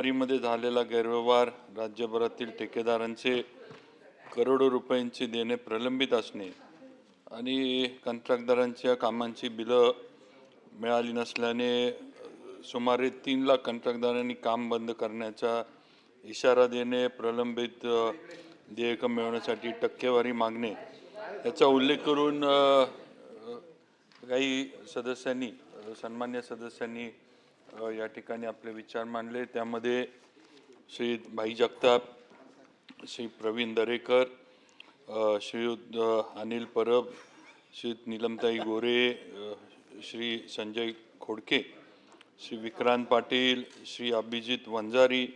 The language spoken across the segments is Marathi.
मध्ये झालेला गैरव्यवहार, राज्यभरातील ठेकेदारांचे करोडो रुपयांचे देणे प्रलंबित असणे आणि कंत्राटदारांच्या कामांची बिलं मिळाली नसल्याने सुमारे 3 लाख कंत्राटदारांनी काम बंद करण्याचा इशारा देणे, प्रलंबित देयक मिळवण्यासाठी टक्केवारी मागणे याचा उल्लेख करून काही सदस्यांनी, सन्मान्य सदस्यांनी या ठिकाणी आपले विचार मांडले। त्यामध्ये श्री भाई जगताप, श्री प्रवीण दरेकर, श्रीयुत अनिल परब, श्रीयुत नीलमताई गोरे, श्री संजय खोडके, श्री विक्रांत पाटील, श्री अभिजित वंजारी,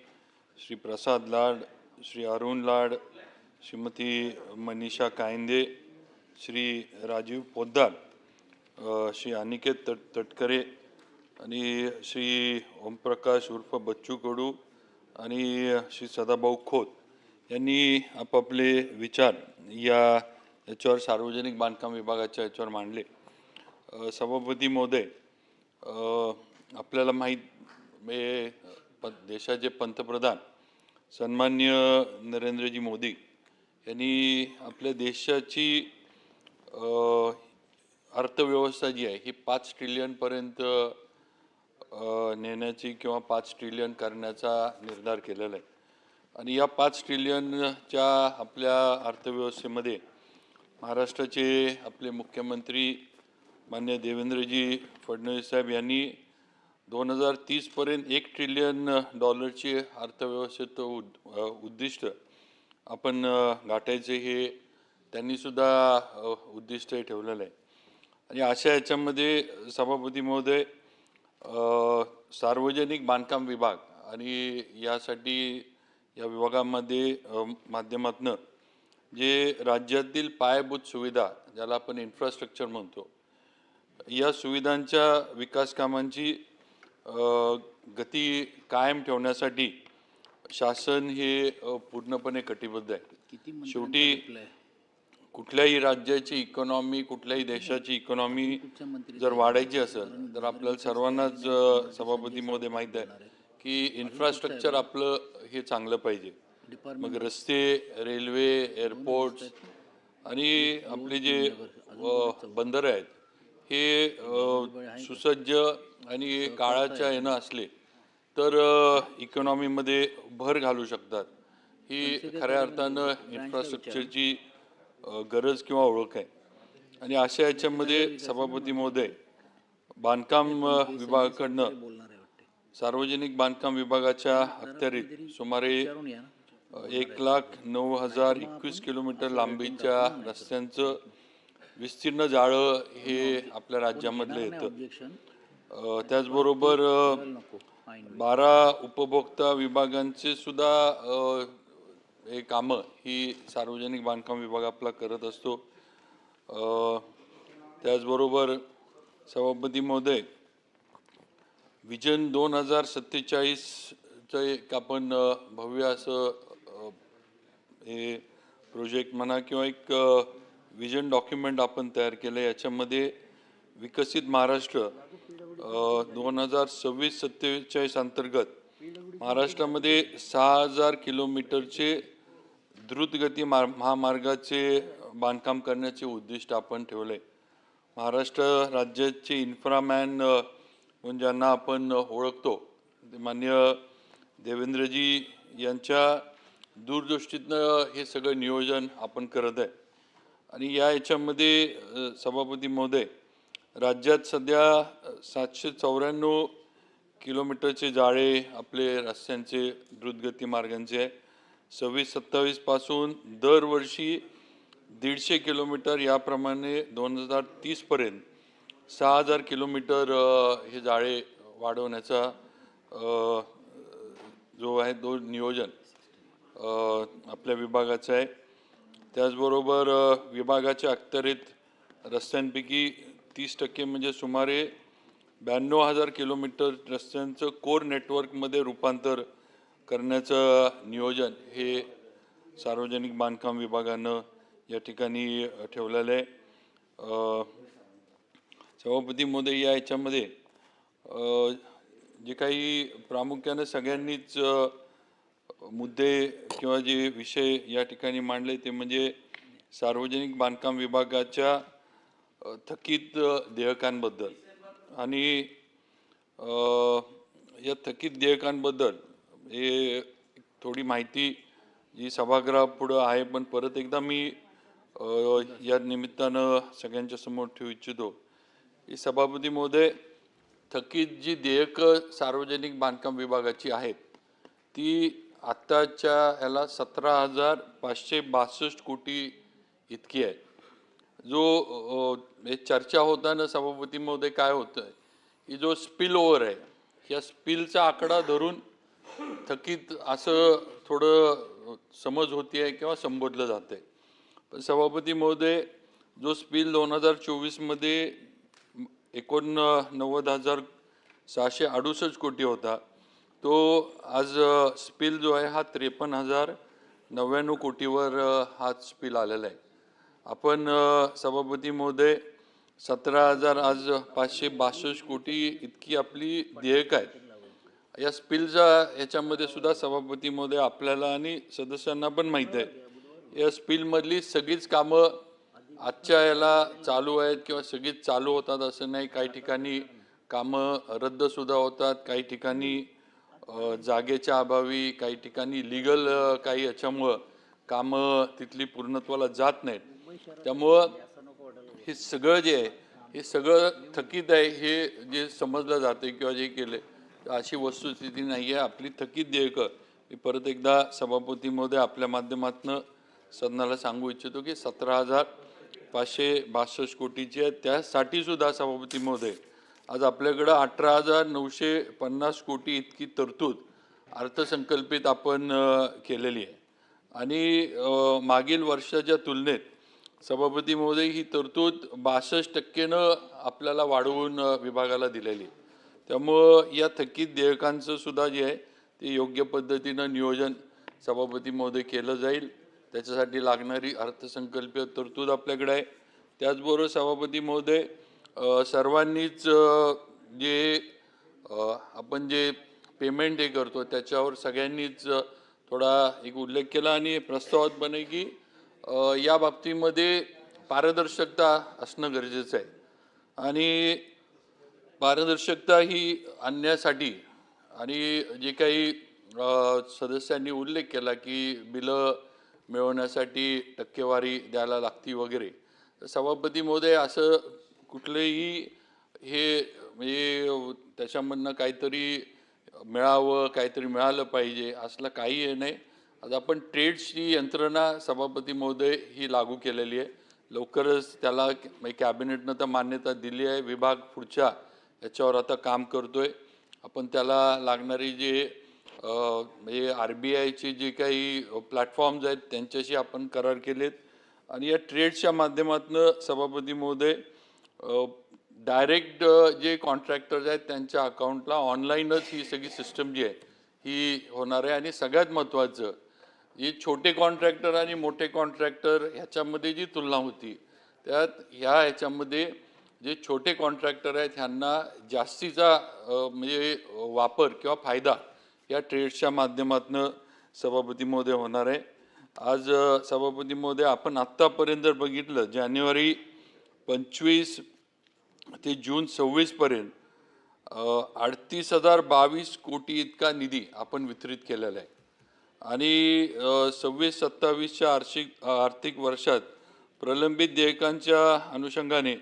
श्री प्रसाद लाड, श्री अरुण लाड, श्रीमती मनीषा कायंदे, श्री राजीव पोद्दार, श्री अनिकेत तटकरे आणि श्री ओमप्रकाश उर्फ बच्चू कडू आणि श्री सदाभाऊ खोत यांनी आपापले विचार याच्यावर सार्वजनिक बांधकाम विभागाच्या याच्यावर मांडले। सभापती महोदय, आपल्याला माहीत देशाचे पंतप्रधान सन्मान्य नरेंद्रजी मोदी यांनी आपल्या देशाची अर्थव्यवस्था जी आहे ही 5 ट्रिलियनपर्यंत नेण्याची किंवा 5 ट्रिलियन करण्याचा निर्धार केलेला आहे। आणि या 5 ट्रिलियनच्या आपल्या अर्थव्यवस्थेमध्ये महाराष्ट्राचे आपले मुख्यमंत्री माननीय देवेंद्रजी फडणवीस साहेब यांनी 2030 पर्यंत $1 ट्रिलियन अर्थव्यवस्थेचं उद्दिष्ट आपण गाठायचे हे त्यांनी सुद्धा उद्दिष्ट ठेवलेलं आहे। आणि अशा याच्यामध्ये सभापती महोदय, सार्वजनिक बांधकाम विभाग आणि यासाठी या विभागामध्ये माध्यमातून जे राज्यातील पायाभूत सुविधा ज्याला आपण इन्फ्रास्ट्रक्चर म्हणतो, या सुविधांच्या विकास कामांची गती कायम ठेवण्यासाठी शासन हे पूर्णपणे कटिबद्ध आहे। शेवटी कुठल्याही राज्याची इकॉनॉमी, कुठल्याही देशाची इकॉनॉमी जर वाढायची असेल तर आपल्याला सर्वांनाच सभापती महोदय माहीत आहे की इन्फ्रास्ट्रक्चर आपलं हे चांगलं पाहिजे। मग रस्ते, रेल्वे, एअरपोर्ट्स आणि आपले जे बंदर आहेत हे सुसज्ज आणि काळाच्या यानं असले तर इकॉनॉमीमध्ये भर घालू शकतात। ही खऱ्या अर्थानं इन्फ्रास्ट्रक्चरची गरज किंवा ओळख आहे। आणि अशा याच्यामध्ये सभापती महोदय, बांधकाम विभागाकडनं सार्वजनिक बांधकाम विभागाच्या अखत्यारीत सुमारे 1,09,021 किलोमीटर लांबीच्या रस्त्यांचं विस्तीर्ण जाळं हे आपल्या राज्यामधलं येतं। त्याचबरोबर 12 उपभोक्ता विभागांचे सुद्धा हे कामं ही सार्वजनिक बांधकाम विभाग आपला करत असतो। त्याचबरोबर सभापती महोदय, विजन 2047चं एक आपण भव्य असं हे प्रोजेक्ट म्हणा किंवा एक विजन डॉक्युमेंट आपण तयार केलं। याच्यामध्ये विकसित महाराष्ट्र 2026-47 अंतर्गत महाराष्ट्रामध्ये 6,000 किलोमीटरचे द्रुतगती महामार्गाचे बांधकाम करण्याचे उद्दिष्ट आपण ठेवले। महाराष्ट्र राज्याचे इन्फ्रामॅन म्हणून ज्यांना आपण ओळखतो, माननीय देवेंद्रजी यांच्या दूरदृष्टीतनं हे सगळं नियोजन आपण करत आहे। आणि या याच्यामध्ये सभापती महोदय, राज्यात सध्या 794 किलोमीटरचे जाळे आपले रस्त्यांचे द्रुतगती मार्गांचे आहे। 26-27 पासून दरवर्षी 150 किलोमीटर याप्रमाणे 2030 पर्यंत 6,000 किलोमीटर हे जाळे वाढवण्याचा जो आहे तो नियोजन आपल्या विभागाचं आहे। त्याचबरोबर विभागाच्या अखत्यारीत रस्त्यांपैकी 30% म्हणजे सुमारे 92,000 किलोमीटर रस्त्यांचं कोर नेटवर्कमध्ये रूपांतर करण्याचं नियोजन हे सार्वजनिक बांधकाम विभागानं या ठिकाणी ठेवलेलं आहे। सभापती महोदय, या याच्यामध्ये जे काही प्रामुख्याने सगळ्यांनीच मुद्दे किंवा जे विषय या ठिकाणी मांडले ते म्हणजे सार्वजनिक बांधकाम विभागाच्या थकीत देयकांबद्दल आणि या थकीत देयकांबद्दल हे थोडी माहिती जी सभागृहापुढं आहे, पण परत एकदा मी या निमित्तानं सगळ्यांच्या समोर ठेवू इच्छितो की सभापती महोदय, थकीत जी देयकं सार्वजनिक बांधकाम विभागाची आहेत ती आत्ताच्या याला 17,562 कोटी इतकी आहे. जो चर्चा होताना सभापती महोदय काय होतं की जो स्पिल ओव्हर आहे, या स्पिलचा आकडा धरून थकीत असं थोडं समज होती आहे किंवा संबोधलं जातं आहे. पण सभापती महोदय, जो स्पिल 2024मध्ये 89,668 कोटी होता, तो आज स्पिल जो आहे हा 53,099 कोटीवर हा स्पिल आलेला आहे. आपण सभापती महोदय 17,562 कोटी इतकी आपली देयक आहे. या स्पिलचा याच्यामध्ये सुद्धा सभापती महोदय आपल्याला आणि सदस्यांना पण माहीत आहे, या स्पिलमधली सगळीच कामं आजच्या याला चालू आहेत किंवा सगळीच चालू होतात असं नाही. काही ठिकाणी कामं रद्दसुद्धा होतात, काही ठिकाणी जागेच्या अभावी, काही ठिकाणी लिगल काही याच्यामुळं कामं तिथली पूर्णत्वाला जात नाहीत. त्यामुळं हे सगळं जे आहे हे सगळं थकीत आहे हे जे समजलं जाते किंवा जे केले अशी वस्तुस्थिती नाही आहे. आपली थकीत देयकं मी परत एकदा सभापती महोदय आपल्या माध्यमातून सदनाला सांगू इच्छितो की 17,562 कोटीची आहे. त्यासाठी सुद्धा सभापती महोदय आज आपल्याकडं 18,950 कोटी इतकी तरतूद अर्थसंकल्पित आपण केलेली आहे आणि मागील वर्षाच्या तुलनेत सभापती महोदय ही तरतूद 62% आपल्याला वाढवून विभागाला दिलेली. त्यामुळं या थकीत देयकांचं सुद्धा जे आहे ते योग्य पद्धतीनं नियोजन सभापती महोदय केलं जाईल. त्याच्यासाठी लागणारी अर्थसंकल्पीय तरतूद आपल्याकडे आहे. त्याचबरोबर सभापती महोदय, सर्वांनीच जे आपण जे पेमेंट हे करतो त्याच्यावर सगळ्यांनीच थोडा एक उल्लेख केला आणि प्रस्तावात पण आहे की या बाबतीमध्ये पारदर्शकता असणं गरजेचं आहे आणि पारदर्शकता ही आणण्यासाठी आणि जे काही सदस्यांनी उल्लेख केला की बिलं मिळवण्यासाठी टक्केवारी द्यायला लागती वगैरे, तर सभापती महोदय असं कुठलेही हे म्हणजे त्याच्यामधनं काहीतरी मिळावं, काहीतरी मिळालं पाहिजे असलं काही हे नाही. आज आपण ट्रेड्सची यंत्रणा सभापती महोदय ही लागू केलेली आहे. लवकरच त्याला कॅबिनेटनं तर मान्यता दिली आहे. विभाग पुढच्या याच्यावर आता काम करतोय. आपण त्याला लागणारी जे म्हणजे RBIचे जे काही प्लॅटफॉर्म्स आहेत त्यांच्याशी आपण करार केलेत आणि या ट्रेड्सच्या माध्यमातून सभापती महोदय डायरेक्ट जे कॉन्ट्रॅक्टर्स आहेत त्यांच्या अकाउंटला ऑनलाईनच ही सगळी सिस्टम जी आहे ही होणार आहे. आणि सगळ्यात महत्त्वाचं, जे छोटे कॉन्ट्रॅक्टर आणि मोठे कॉन्ट्रॅक्टर ह्याच्यामध्ये जी तुलना होती त्यात ह्याच्यामध्ये जे छोटे कॉन्ट्रॅक्टर आहेत ह्यांना जास्तीचा म्हणजे वापर किंवा फायदा या ट्रेड्सच्या माध्यमातून सभापती महोदय होणार आहे. आज सभापती महोदय, आपण आत्तापर्यंत बघितलं जानेवारी 25 ते जून 26पर्यंत 38,022 कोटी इतका निधी आपण वितरित केलेला आहे आणि 26-27च्या आर्थिक वर्षात प्रलंबित देयकांच्या अनुषंगाने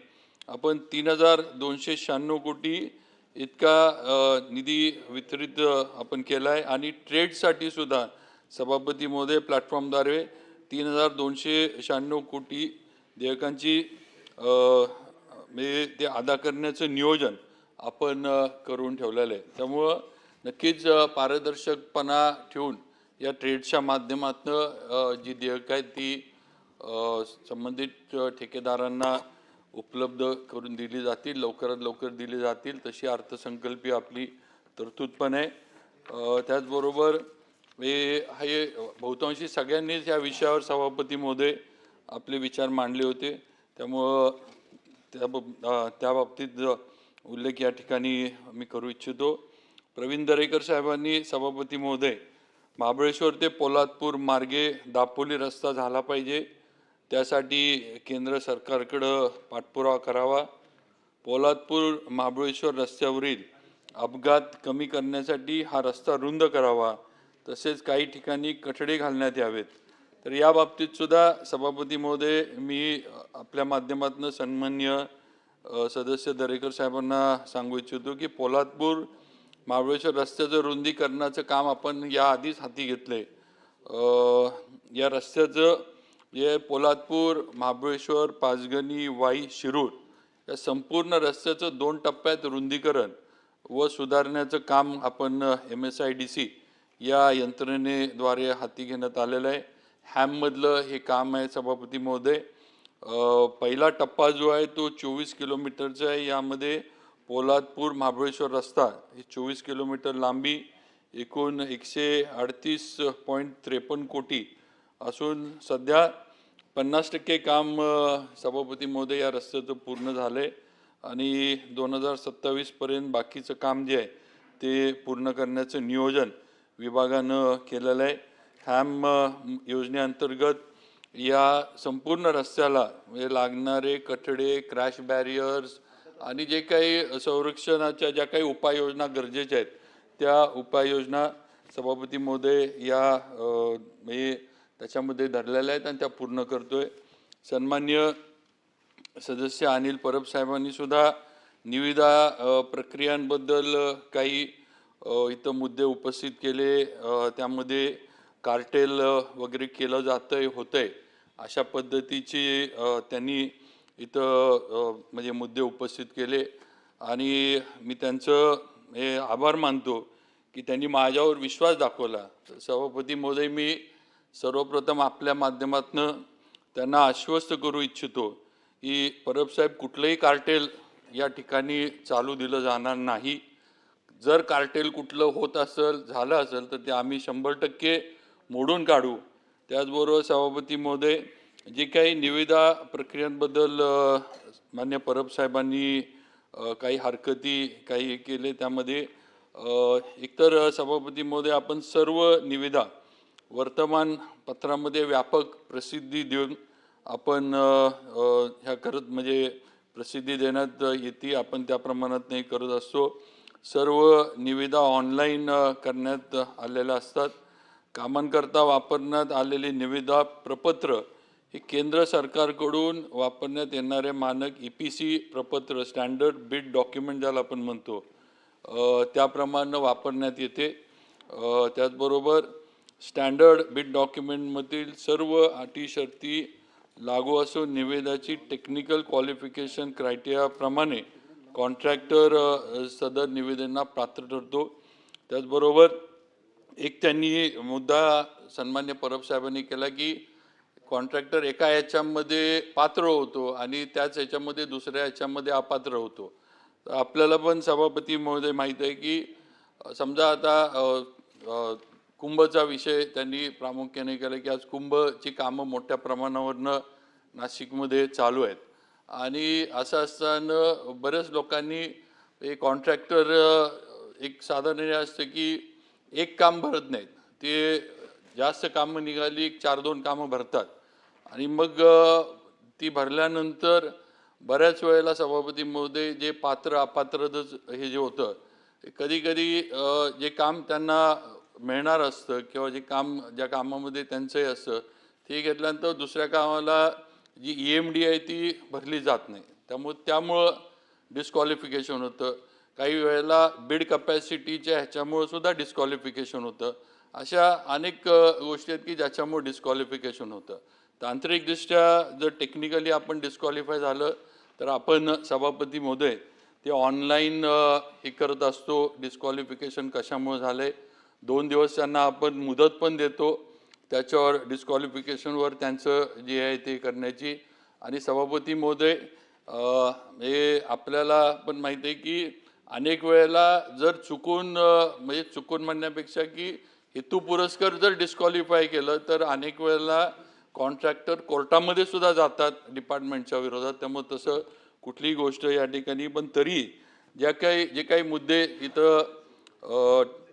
आपण 3,296 कोटी इतका निधी वितरित आपण केला आहे आणि ट्रेडसाठी सुद्धा सभापती महोदय प्लॅटफॉर्मद्वारे 3,296 कोटी देयकांची म्हणजे ते अदा करण्याचं नियोजन आपण करून ठेवलेलं आहे. त्यामुळं नक्कीच पारदर्शकपणा ठेवून या ट्रेडच्या माध्यमातून जी देयकं आहेत ती संबंधित ठेकेदारांना उपलब्ध करून दिली जातील, लवकरात लवकर दिली जातील, तशी अर्थसंकल्पीय आपली तरतूद पण आहे. त्याचबरोबर हे बहुतांशी सगळ्यांनीच या विषयावर सभापती महोदय आपले विचार मांडले होते. त्यामुळं त्या बाबतीत उल्लेख या ठिकाणी मी करू इच्छितो. प्रवीण दरेकर साहेबांनी सभापती महोदय महाबळेश्वर ते पोलादपूर मार्गे दापोली रस्ता झाला पाहिजे, त्यासाठी केंद्र सरकारकडे पाठपुरावा करावा. पोलादपूर महाबळेश्वर रस्त्यावरील अपघात कमी करण्यासाठी हा रस्ता रुंद करावा, तसेच काही ठिकाणी कठडे घालण्यात यावेत. तर या बाबतीत सुद्धा सभापती महोदय मी आपल्या माध्यमातून सन्माननीय सदस्य दरेकर साहेबांना सांगू इच्छितो की पोलादपूर महाबळेश्वर रस्त्याचं रुंदीकरणाचं काम आपण याआधीच हाती घेतलंय. या रस्त्याचं जे पोलादपूर महाबळेश्वर पाचगणी वाई शिरूर या संपूर्ण रस्त्याचं 2 टप्प्यात रुंदीकरण व सुधारण्याचं काम आपण MSIDC या यंत्रणेद्वारे हाती घेण्यात आलेलं आहे. हॅममधलं हे काम आहे सभापती महोदय. पहिला टप्पा जो आहे तो 24 किलोमीटरचा आहे. यामध्ये पोलादपूर महाबळेश्वर रस्ता हे 24 किलोमीटर लांबी, एकूण 138.53 कोटी असून सध्या 50% काम सभापती महोदय या रस्त्याचं पूर्ण झालंय आणि 2027 पर्यंत बाकीचं काम जे आहे ते पूर्ण करण्याचं नियोजन विभागानं केलेलं आहे. हॅम योजनेअंतर्गत या संपूर्ण रस्त्याला म्हणजे लागणारे कठडे, क्रॅश बॅरियर्स आणि जे काही संरक्षणाच्या ज्या काही उपाययोजना गरजेच्या आहेत त्या उपाययोजना सभापती महोदय या म्हणजे त्याच्यामध्ये धरलेल्या आहेत आणि त्या पूर्ण करतोय. सन्माननीय सदस्य अनिल परब साहेबांनी सुद्धा निविदा प्रक्रियांबद्दल काही इथं मुद्दे उपस्थित केले. त्यामध्ये कार्टेल वगैरे केलं जातंय होतंय अशा पद्धतीची त्यांनी इथं म्हणजे मुद्दे उपस्थित केले आणि मी त्यांचं हे आभार मानतो की त्यांनी माझ्यावर विश्वास दाखवला. सभापती महोदय मी सर्वप्रथम आपल्या माध्यमातून त्यांना आश्वस्त करू इच्छितो की परब साहेब कुठलंही कार्टेल या ठिकाणी चालू दिलं जाणार नाही. जर कार्टेल कुठलं होत असेल झालं असेल तर ते आम्ही 100% मोडून काढू. त्याचबरोबर सभापती महोदय जे काही निविदा प्रक्रियांबद्दल मान्य परब साहेबांनी काही हरकती काही केले त्यामध्ये एकतर सभापती महोदय आपण सर्व निविदा वर्तमानपत्रामध्ये व्यापक प्रसिद्धी देऊन आपण ह्या करत म्हणजे प्रसिद्धी देण्यात येते. आपण त्या प्रमाणात नाही करत असतो. सर्व निविदा ऑनलाईन करण्यात आलेल्या असतात. कामांकरता वापरण्यात आलेले निविदा प्रपत्र हे केंद्र सरकारकडून वापरण्यात येणारे मानक EPC प्रपत्र स्टँडर्ड बिड डॉक्युमेंट ज्याला आपण म्हणतो त्याप्रमाणे वापरण्यात येते. त्याचबरोबर स्टँडर्ड बिड डॉक्युमेंटमधील सर्व अटी शर्ती लागू असून निविदाची टेक्निकल क्वालिफिकेशन क्रायटेरियाप्रमाणे कॉन्ट्रॅक्टर सदर निविदांना पात्र ठरतो. त्याचबरोबर एक त्यांनी मुद्दा सन्मान्य परब साहेबांनी केला की कॉन्ट्रॅक्टर एका याच्यामध्ये पात्र होतो आणि त्याच याच्यामध्ये दुसऱ्या याच्यामध्ये अपात्र होतो. तर आपल्याला पण सभापती महोदय माहीत आहे की समजा आता कुंभचा विषय त्यांनी प्रामुख्याने केला की आज कुंभची कामं मोठ्या प्रमाणावरनं नाशिकमध्ये चालू आहेत आणि असं असताना बऱ्याच लोकांनी कॉन्ट्रॅक्टर एक साधारण हे असतं की एक काम भरत नाहीत, ते जास्त कामं निघाली 4-2 कामं भरतात आणि मग ती भरल्यानंतर बऱ्याच वेळेला सभापती महोदय जे पात्र अपात्रच हे जे होतं कधी कधी जे काम त्यांना मिळणार असतं किंवा जे काम ज्या कामामध्ये त्यांचंही असतं ते घेतल्यानंतर दुसऱ्या कामाला जी EMD आहे ती भरली जात नाही. त्यामुळं डिस्क्वालिफिकेशन होतं. काही वेळेला बिड कपॅसिटीच्या ह्याच्यामुळं सुद्धा डिस्क्वालिफिकेशन होतं. अशा अनेक गोष्टी आहेत की ज्याच्यामुळे डिस्क्वालिफिकेशन होतं. तांत्रिकदृष्ट्या जर टेक्निकली आपण डिस्क्वालिफाय झालं तर आपण सभापती महोदय ते ऑनलाईन हे करत असतो. डिस्क्वालिफिकेशन कशामुळे झालं आहे 2 दिवस त्यांना आपण मुदत पण देतो त्याच्यावर डिस्क्वालिफिकेशनवर त्यांचं जे आहे ते करण्याची. आणि सभापती महोदय हे आपल्याला पण माहिती आहे की अनेक वेळेला जर चुकून म्हणजे चुकून म्हणण्यापेक्षा की हेतुपुरस्कर जर डिस्क्वालिफाय केलं तर अनेक वेळेला कॉन्ट्रॅक्टर कोर्टामध्ये सुद्धा जातात डिपार्टमेंटच्या विरोधात. त्यामुळे तसं कुठलीही गोष्ट या ठिकाणी पण तरी जे काही मुद्दे इथं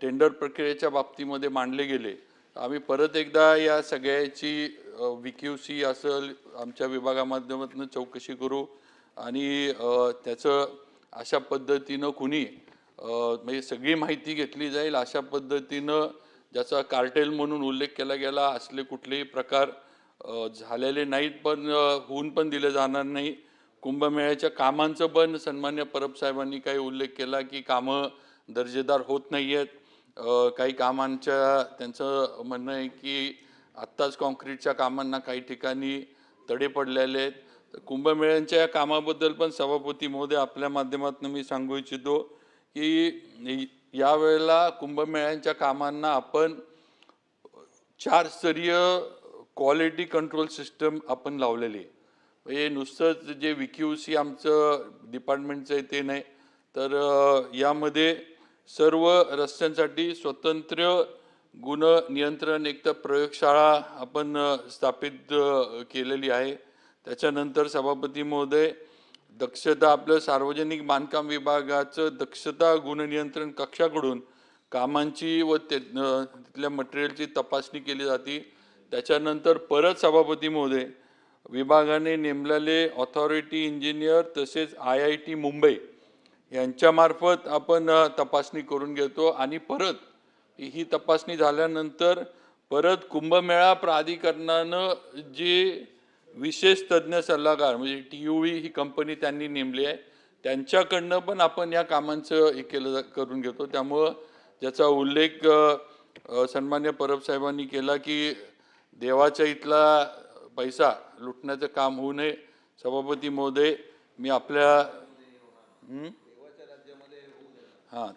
टेंडर प्रक्रियेच्या बाबतीमध्ये मांडले गेले, आम्ही परत एकदा या सगळ्याची VQC असेल आमच्या विभागामाध्यमातून चौकशी करू आणि त्याचं अशा पद्धतीनं कुणी म्हणजे सगळी माहिती घेतली जाईल अशा पद्धतीनं ज्याचा कार्टेल म्हणून उल्लेख केला गेला असले कुठलेही प्रकार झालेले नाहीत, पण होऊन पण दिले जाणार नाही. कुंभमेळ्याच्या कामांचं पण सन्मान्य परब साहेबांनी काही उल्लेख केला की कामं दर्जेदार होत नाही आहेत. काही कामांच्या त्यांचं म्हणणं आहे की आत्ताच कॉन्क्रीटच्या कामांना काही ठिकाणी तडे पडलेले आहेत. तर कुंभमेळ्यांच्या कामाबद्दल पण सभापती महोदय आपल्या माध्यमातून मी सांगू इच्छितो की यावेळेला कुंभमेळ्यांच्या कामांना आपण 4 स्तरीय क्वालिटी कंट्रोल सिस्टम आपण लावलेली आहे. हे नुसतंच जे VQC आमचं डिपार्टमेंटचं आहे ते नाही, तर यामध्ये सर्व रस्त्यांसाठी स्वतंत्र गुण नियंत्रण एक तर प्रयोगशाळा आपण स्थापित केलेली आहे. त्याच्यानंतर सभापती महोदय दक्षता आपलं सार्वजनिक बांधकाम विभागाचं दक्षता गुणनियंत्रण कक्षाकडून कामांची व तिथल्या मटेरियलची तपासणी केली जाते. त्याच्यानंतर परत सभापती महोदय विभागाने नेमलेले ऑथॉरिटी इंजिनियर तसेच IIT मुंबई यांच्यामार्फत आपण तपासणी करून घेतो आणि परत ही तपासणी झाल्यानंतर परत कुंभमेळा प्राधिकरणानं जे विशेष तज्ज्ञ सल्लागार म्हणजे TUV ही कंपनी त्यांनी नेमली आहे त्यांच्याकडनं पण आपण या कामांचं हे करून घेतो. त्यामुळं ज्याचा उल्लेख सन्मान्य परब साहेबांनी केला की देवाच्या इथला पैसा लुटण्याचं काम होऊ नये. सभापती महोदय मी आपल्या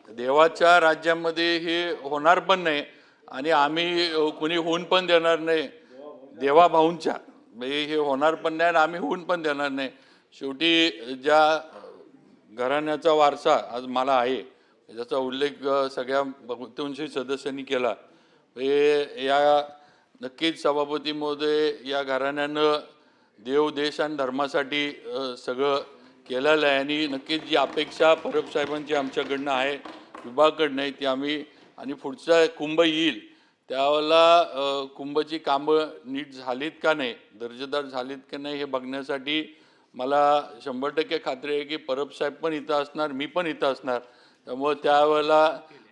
देवाच्या राज्यामध्ये हे होणार पण नाही आणि आम्ही कुणी होऊन पण देणार नाही. देवाभाऊंच्या म्हणजे हे होणार पण नाही आणि आम्ही होऊन पण देणार नाही. शेवटी ज्या घराण्याचा वारसा आज मला आहे ज्याचा उल्लेख सगळ्या बहुतांशी सदस्यांनी केला, हे या नक्कीच सभापती महोदय या घराण्यानं देव देश आणि धर्मासाठी सगळं केलेलं आहे आणि नक्कीच जी अपेक्षा परब साहेबांची आमच्याकडनं आहे विभागाकडनं आहे ती आम्ही आणि पुढचा कुंभ येईल त्यावेळेला कुंभची कामं नीट झालीत का नाही, दर्जेदार झालीत का नाही हे बघण्यासाठी मला 100% खात्री आहे की परब साहेब पण इथं असणार, मी पण इथं असणार. त्यामुळे त्यावेळेला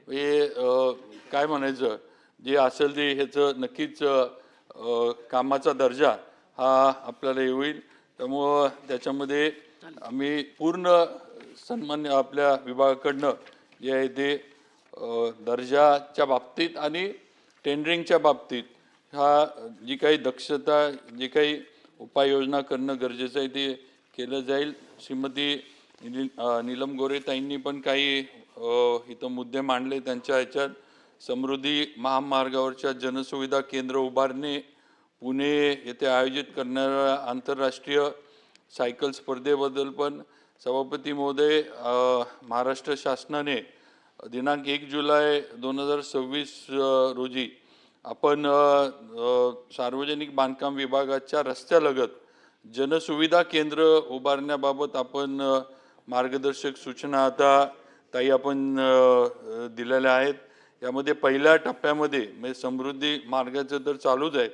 हे काय म्हणायचं जे असेल ते ह्याचं नक्कीच कामाचा दर्जा हा आपल्याला येईल. त्यामुळं त्याच्यामध्ये आम्ही पूर्ण सन्मान्य आपल्या विभागाकडनं जे आहे ते दर्जाच्या बाबतीत आणि टेंडरिंगच्या बाबतीत हा जी काही दक्षता जी काही उपाययोजना करणं गरजेचं आहे ते केलं जाईल. श्रीमती नीलम गोरेताईंनी पण काही इथं मुद्दे मांडले त्यांच्या ह्याच्यात. समृद्धी महामार्गावरच्या जनसुविधा केंद्र उभारणे, पुणे येथे आयोजित करणाऱ्या आंतरराष्ट्रीय सायकल स्पर्धेबद्दल पण सभापती महोदय महाराष्ट्र शासनाने दिनांक 1 जुलै 2026 रोजी आपण सार्वजनिक बांधकाम विभागाच्या रस्त्यालगत जनसुविधा केंद्र उभारण्याबाबत आपण मार्गदर्शक सूचना आता काही आपण दिलेल्या आहेत. यामध्ये पहिल्या टप्प्यामध्ये म्हणजे समृद्धी मार्गाचं तर चालूच आहे,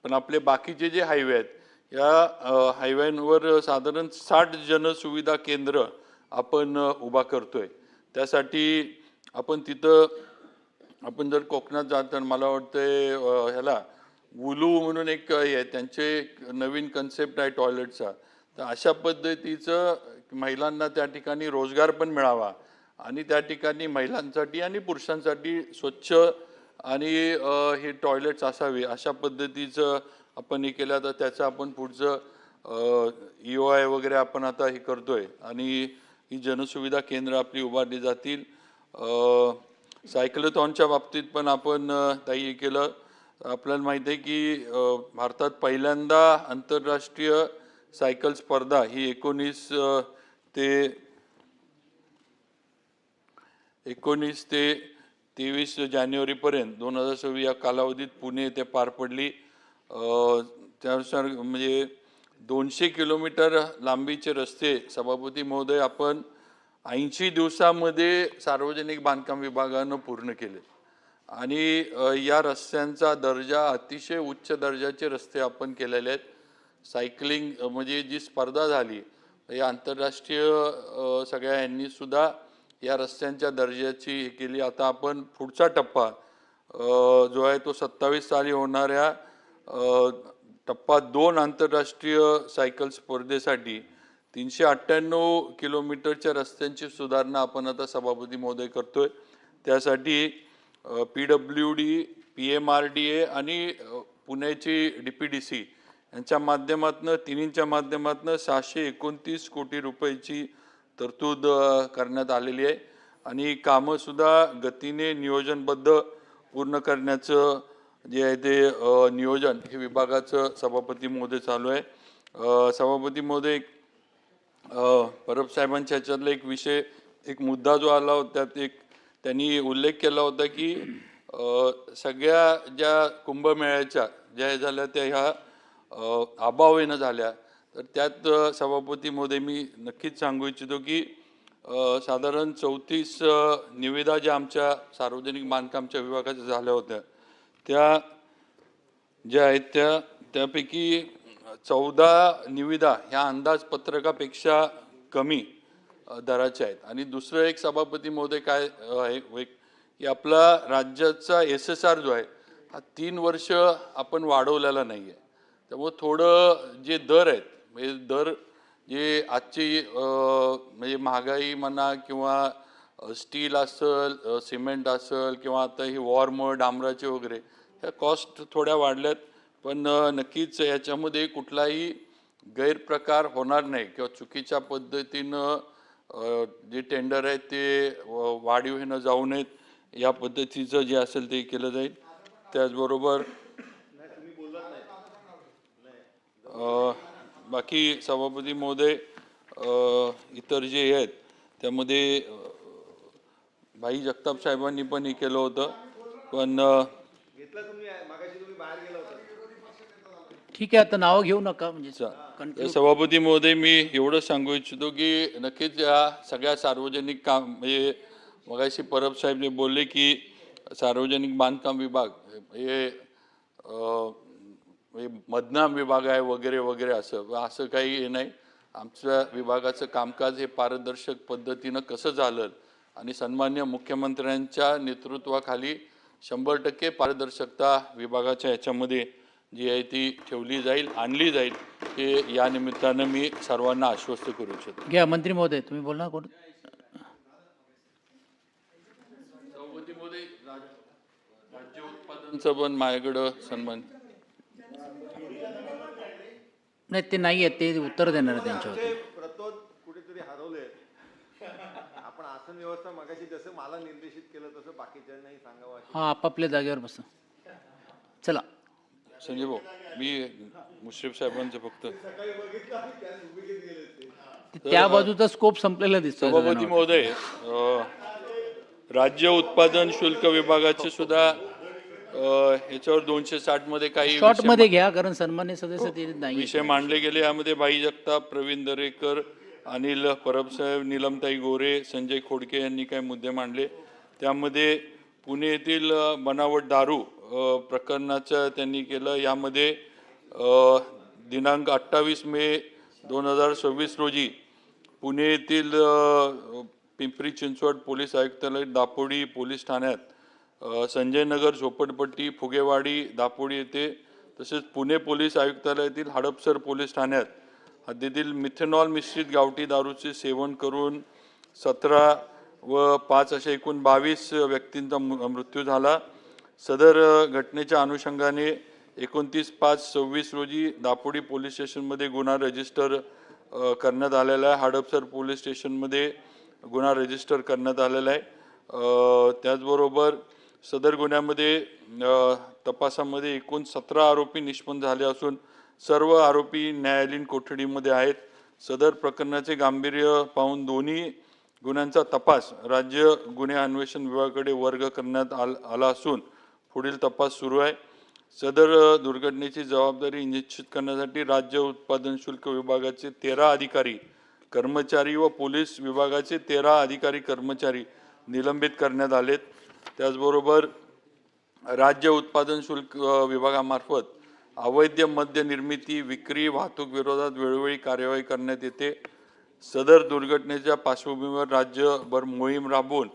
पण आपले बाकीचे जे हायवे आहेत या हायवेवर साधारण 60 जनसुविधा केंद्र आपण उभा करतोय. त्यासाठी आपण तिथं आपण जर कोकणात जात मला वाटतंय ह्याला वुलू म्हणून एक आहे त्यांचे नवीन कन्सेप्ट आहे टॉयलेटचा, तर अशा पद्धतीचं महिलांना त्या ठिकाणी रोजगार पण मिळावा आणि त्या ठिकाणी महिलांसाठी आणि पुरुषांसाठी स्वच्छ आणि हे टॉयलेट्स असावे अशा पद्धतीचं आपण हे केलं. तर त्याचं आपण पुढचं EOI वगैरे आपण आता हे करतोय आणि ही जनसुविधा केंद्र आपली उभारली जातील. सायक्लोथॉनच्या बाबतीत पण आपण काही हे केलं. आपल्याला माहिती आहे की भारतात पहिल्यांदा आंतरराष्ट्रीय सायकल स्पर्धा ही 19 ते 23 जानेवारीपर्यंत 2026 या कालावधीत पुणे येथे पार पडली. त्यानुसार म्हणजे 200 किलोमीटर लांबीचे रस्ते सभापती महोदय आपण 80 दिवसामध्ये सार्वजनिक बांधकाम विभागानं पूर्ण केले आणि या रस्त्यांचा दर्जा अतिशय उच्च दर्जाचे रस्ते आपण केलेले आहेत. सायकलिंग म्हणजे जी स्पर्धा झाली या आंतरराष्ट्रीय सगळ्या यांनी सुद्धा या रस्त्यांच्या दर्जाची हे केली. आता आपण पुढचा टप्पा जो आहे तो 27 साली होणाऱ्या टप्पा 2 आंतरराष्ट्रीय सायकल स्पर्धेसाठी 398 किलोमीटरच्या रस्त्यांची सुधारणा आपण आता सभापती महोदय करतोय. त्यासाठी PWD, PMRDA आणि पुण्याची DPDC यांच्या माध्यमातून तिन्हींच्या माध्यमातून 629 कोटी रुपयाची तरतूद करण्यात आलेली आहे आणि कामं सुद्धा गतीने नियोजनबद्ध पूर्ण करण्याचं जे आहे ते नियोजन हे विभागाचं सभापती महोदय चालू आहे. सभापती महोदय परब साहेबांच्या ह्याच्यातला एक विषय एक मुद्दा जो आला होता त्यात एक त्यांनी उल्लेख केला होता की सगळ्या ज्या कुंभमेळ्याच्या ज्या झाल्या त्या ह्या अभावेनं झाल्या. तर त्यात सभापती महोदय मी नक्कीच सांगू इच्छितो की साधारण 34 निविदा ज्या आमच्या सार्वजनिक बांधकामच्या विभागाच्या झाल्या होत्या त्या ज्या आहेत त्यापैकी 14 निविदा ह्या अंदाजपत्रकापेक्षा कमी दराच्या आहेत. आणि दुसरं एक सभापती महोदय काय आहे की आपला राज्याचा SSR जो आहे हा 3 वर्ष आपण वाढवलेला नाही आहे. त्यामुळे थोडं जे दर आहेत म्हणजे दर जे आजची म्हणजे महागाई म्हणा किंवा स्टील असेल सिमेंट असेल किंवा आता ही वॉरमुळे डांबराचे वगैरे ह्या कॉस्ट थोड्या वाढल्यात. पण नक्कीच याच्यामध्ये कुठलाही गैरप्रकार होणार नाही किंवा चुकीच्या पद्धतीनं जे टेंडर आहेत ते वाढीव ह्यानं जाऊ नयेत या पद्धतीचं जे असेल ते केलं जाईल. त्याचबरोबर बाकी सभापती महोदय इतर जे आहेत त्यामध्ये भाई जगताप साहेबांनी पण हे केलं होतं. पण ठीक आहे आता नाव घेऊ नका म्हणजे सभापती महोदय मी एवढं सांगू इच्छितो की नक्कीच या सगळ्या सार्वजनिक काम म्हणजे मगाशी परब साहेब जे बोलले की सार्वजनिक बांधकाम विभाग हे मधना विभाग आहे वगैरे वगैरे असं काही हे नाही. आमच्या विभागाचं कामकाज हे पारदर्शक पद्धतीनं कसं झालं आणि सन्मान्य मुख्यमंत्र्यांच्या नेतृत्वाखाली 100% पारदर्शकता विभागाच्या ह्याच्यामध्ये जी आहे ती ठेवली जाईल आणली जाईल हे या निमित्तानं मी सर्वांना आश्वस्त करू इच्छितो. घ्या मंत्री महोदय तुम्ही बोला कोण सभापती महोदय राज्य उत्पादनचं पण माझ्याकडं सन्मान नाही ते नाही आहे ते उत्तर देणार आहे त्यांच्यावर. कुठेतरी हरवले आपण आसन व्यवस्था मगाशी जसं मला निर्देशित केलं तसं बाकीच्यांनाही सांगावं. हा आपापल्या जागेवर बसा. चला संजय भाऊ मी मुश्रीफ साहेबांचं फक्त त्या बाजूचा स्कोप संपलेला दिसतो. सभापती महोदय राज्य उत्पादन शुल्क विभागाचे सुद्धा याच्यावर 260 मध्ये काही शॉर्ट मध्ये घ्या कारण सन्मान्य सदस्य ते नाही विषय मांडले गेले. यामध्ये भाई जगताप, प्रवीण दरेकर, अनिल परबसाहेब, नीलमताई गोरे, संजय खोडके यांनी काही मुद्दे मांडले. त्यामध्ये पुणे येथील बनावट दारू प्रकरणाचं त्यांनी केलं. यामध्ये दिनांक 28 मे 2026 रोजी पुणे येथील पिंपरी चिंचवड पोलीस आयुक्तालय दापोडी पोलीस ठाण्यात संजय नगर झोपडपट्टी फुगेवाडी दापोडी येथे तसेच पुणे पोलीस आयुक्तालयातील हडपसर पोलीस ठाण्यात हद्दीतील मिथेनॉल मिश्रित गावठी दारूचे सेवन करून 17 व 5 अशा एकूण 22 व्यक्तींचा मृत्यू झाला. सदर घटनेच्या अनुषंगाने 29/5/26 रोजी दापोडी पोलीस स्टेशनमध्ये गुन्हा रजिस्टर करण्यात आलेला आहे. हडपसर पोलीस स्टेशनमध्ये गुन्हा रजिस्टर करण्यात आलेला आहे. त्याचबरोबर सदर गुन्ह्यामध्ये तपासामध्ये एकूण 17 आरोपी निष्पन्न झाले असून सर्व आरोपी न्यायालयीन कोठडीमध्ये आहेत. सदर प्रकरणाचे गांभीर्य पाहून दोन्ही गुन्ह्यांचा तपास राज्य गुन्हे अन्वेषण विभागाकडे वर्ग करण्यात आला असून पुढील तपास सुरू आहे. सदर दुर्घटनेची जबाबदारी निश्चित करण्यासाठी राज्य उत्पादन शुल्क विभागाचे 13 अधिकारी कर्मचारी व पोलीस विभागाचे 13 अधिकारी कर्मचारी निलंबित करण्यात आलेत. त्याचबरोबर राज्य उत्पादन शुल्क विभागामार्फत अवैध मद्य निर्मिती, विक्री, वाहतूक विरोधात वेळोवेळी कार्यवाही करण्यात येते. सदर दुर्घटनेच्या पार्श्वभूमीवर राज्यभर मोहीम राबवून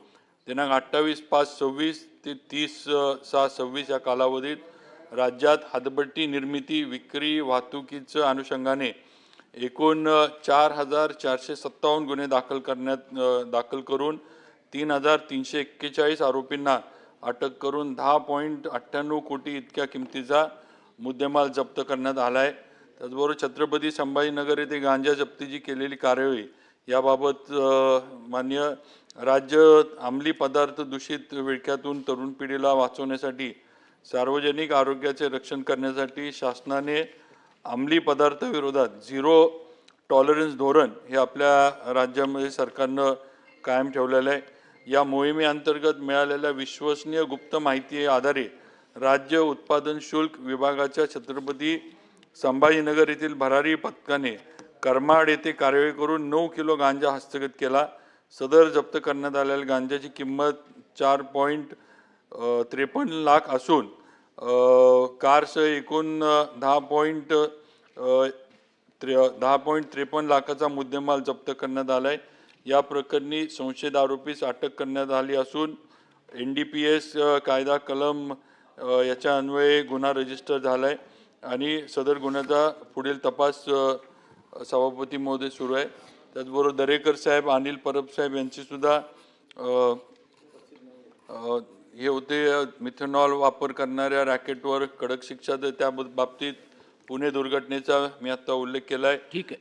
दिनांक 28/5/26 ते 30/6/26 या कालावधीत राज्यात हातभट्टी निर्मिती, विक्री, वाहतुकीच्या अनुषंगाने एकूण 4,457 गुन्हे दाखल करून 3,341 आरोपींना अटक करून 10.98 कोटी इतक्या किमतीचा मुद्देमाल जप्त करण्यात आला आहे. त्याचबरोबर छत्रपती संभाजीनगर येथे गांजा जप्तीची केलेली कार्यवाही याबाबत मान्य राज्य अंमली पदार्थ दूषित विळख्यातून तरुण पिढीला वाचवण्यासाठी सार्वजनिक आरोग्याचे रक्षण करण्यासाठी शासनाने अंमली पदार्थाविरोधात झिरो टॉलरन्स धोरण हे आपल्या राज्यामध्ये सरकारनं कायम ठेवलेलं आहे. या मोहिमेअंतर्गत मिळालेल्या विश्वसनीय गुप्त माहिती आधारे राज्य उत्पादन शुल्क विभागाच्या छत्रपती संभाजीनगर येथील भरारी पथकाने करमाड येथे कार्यवाही करून 9 किलो गांजा हस्तगत केला. सदर जप्त करण्यात आलेल्या गांजाची किंमत 4.53 लाख असून कारसह एकूण 10.53 लाखाचा मुद्देमाल जप्त करण्यात आलाय. या प्रकरणी संशयित आरोपीस अटक करण्यात आली असून NDPS कायदा कलम याच्या अन्वये गुन्हा रजिस्टर झालाय आणि सदर गुन्ह्याचा पुढील तपास सभापती महोदय सुरू आहे. त्याचबरोबर दरेकर साहेब, अनिल परब साहेब यांची सुद्धा हे होते मिथेनॉल वापर करणाऱ्या रॅकेटवर कडक शिक्षा, त्या बाबतीत पुणे दुर्घटनेचा मी आता उल्लेख केलाय. ठीक आहे.